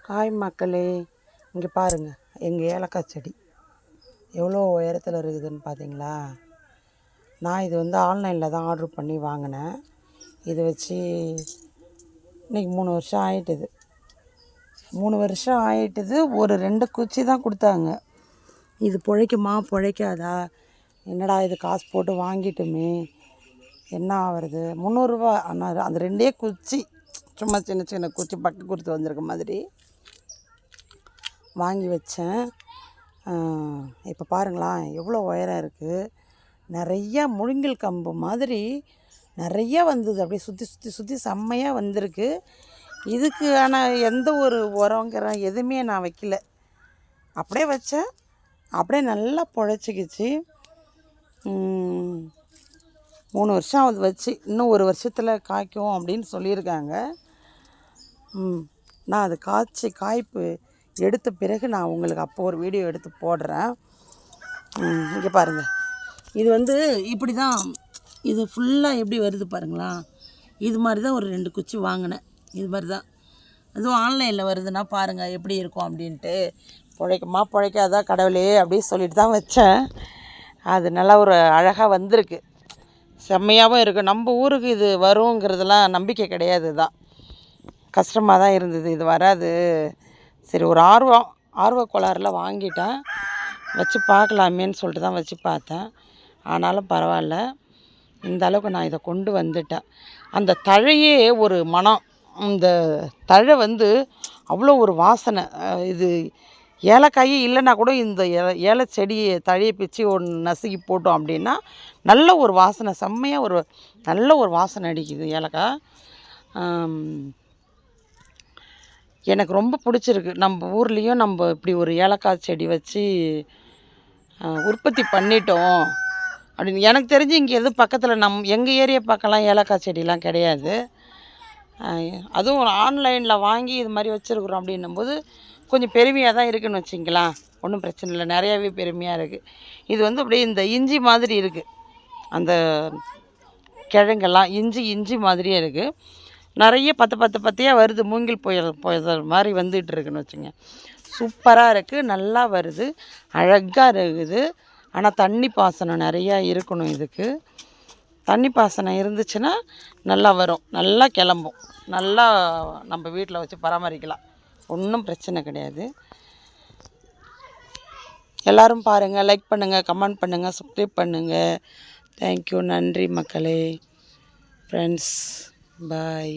Hi மக்களே, இங்கே பாருங்கள் எங்கள் ஏலக்காய் செடி எவ்வளோ உயரத்தில் இருக்குதுன்னு பார்த்தீங்களா. நான் இது ஆன்லைனில் தான் ஆர்டர் பண்ணி வாங்கினேன். இதை வச்சு இன்றைக்கி 3 வருஷம் ஆகிட்டுது. 3 வருஷம் ஆகிட்டுது. ஒரு 2 குச்சி தான் கொடுத்தாங்க. இது பிழைக்குமா பிழைக்காதா, என்னடா இது காசு போட்டு வாங்கிட்டுமே என்ன ஆகிறது, 300 ரூபா. ஆனால் அந்த 2 குச்சி சும்மா சின்ன சின்ன குச்சி பட்டு கொடுத்து வந்திருக்க மாதிரி வாங்கி வச்சேன். இப்போ பாருங்களா எவ்வளோ உயரம் இருக்குது. நிறையா முழுங்கில் கம்பு மாதிரி நிறையா வந்தது. அப்படியே சுற்றி சுற்றி சுற்றி செம்மையாக வந்திருக்கு. இதுக்கு ஆனால் எந்த ஒரு உரங்கிற எதுவுமே நான் வைக்கல. அப்படியே வச்சேன், அப்படியே நல்லா பொழைச்சிக்கிச்சு. 3 வருஷம் அது வச்சு இன்னும் 1 வருஷத்தில் காய்க்கும் அப்படின்னு சொல்லியிருக்காங்க. நான் அது காய்ப்பு எடுத்த பிறகு நான் உங்களுக்கு அப்போ ஒரு வீடியோ எடுத்து போடுறேன். இங்கே பாருங்கள், இது இப்படி தான். இது ஃபுல்லாக எப்படி வருது பாருங்களா. இது மாதிரி தான் ஒரு 2 குச்சி வாங்கினேன். இது மாதிரி தான். அதுவும் ஆன்லைனில் வருதுன்னா பாருங்கள் எப்படி இருக்கும் அப்படின்ட்டு. பிழைக்குமா பிழைக்காதா கடவுளே அப்படின்னு சொல்லிட்டு தான் வச்சேன். அது நல்லா ஒரு அழகாக வந்திருக்கு, செம்மையாகவும் இருக்குது. நம்ம ஊருக்கு இது வருங்கிறதுலாம் நம்பிக்கை கிடையாது தான். கஷ்டமாக தான் இருந்தது இது வராது. சரி, ஒரு ஆர்வ கோளாறில் வாங்கிட்டேன். வச்சு பார்க்கலாமேன்னு சொல்லிட்டு தான் வச்சு பார்த்தேன். ஆனாலும் பரவாயில்ல, இந்த அளவுக்கு நான் இதை கொண்டு வந்துட்டேன். அந்த தழையே ஒரு மனம். இந்த தழை அவ்வளோ ஒரு வாசனை. இது ஏலக்காயே இல்லைன்னா கூட இந்த ஏல செடியை தழையை பிச்சு ஒன்று நசுக்கி போட்டோம் அப்படின்னா நல்ல ஒரு வாசனை, செம்மையாக ஒரு நல்ல ஒரு வாசனை அடிக்குது ஏலக்காய். எனக்கு ரொம்ப பிடிச்சிருக்கு. நம்ம ஊர்லேயும் நம்ம இப்படி ஒரு ஏலக்காய் செடி வச்சு உற்பத்தி பண்ணிட்டோம் அப்படின்னு. எனக்கு தெரிஞ்சு இங்கே எதுவும் பக்கத்தில் எங்கள் ஏரியா பக்கம்லாம் ஏலக்காய் செடிலாம் கிடையாது. அதுவும் ஆன்லைனில் வாங்கி இது மாதிரி வச்சுருக்குறோம் அப்படின்னும்போது கொஞ்சம் பெருமையாக தான் இருக்குதுன்னு வச்சிங்களேன். ஒன்றும் பிரச்சனை இல்லை, நிறையாவே பெருமையாக இருக்குது. இது அப்படியே இந்த இஞ்சி மாதிரி இருக்குது. அந்த கிழங்கெல்லாம் இஞ்சி மாதிரியே இருக்குது. நிறைய பத்தையாக வருது. மூங்கில் புயல் மாதிரி வந்துகிட்ருக்குன்னு வச்சுங்க. சூப்பராக இருக்குது, நல்லா வருது, அழகாக இருக்குது. ஆனால் தண்ணி பாசனம் நிறையா இருக்கணும். இதுக்கு தண்ணி பாசனம் இருந்துச்சுன்னா நல்லா வரும், நல்லா கிளம்பும், நல்லா நம்ம வீட்டில் வச்சு பராமரிக்கலாம். ஒன்றும் பிரச்சனை கிடையாது. எல்லோரும் பாருங்கள், லைக் பண்ணுங்கள், கமெண்ட் பண்ணுங்கள், சப்ஸ்கிரைப் பண்ணுங்கள். தேங்க்யூ, நன்றி மக்களே, ஃப்ரெண்ட்ஸ், பாய்.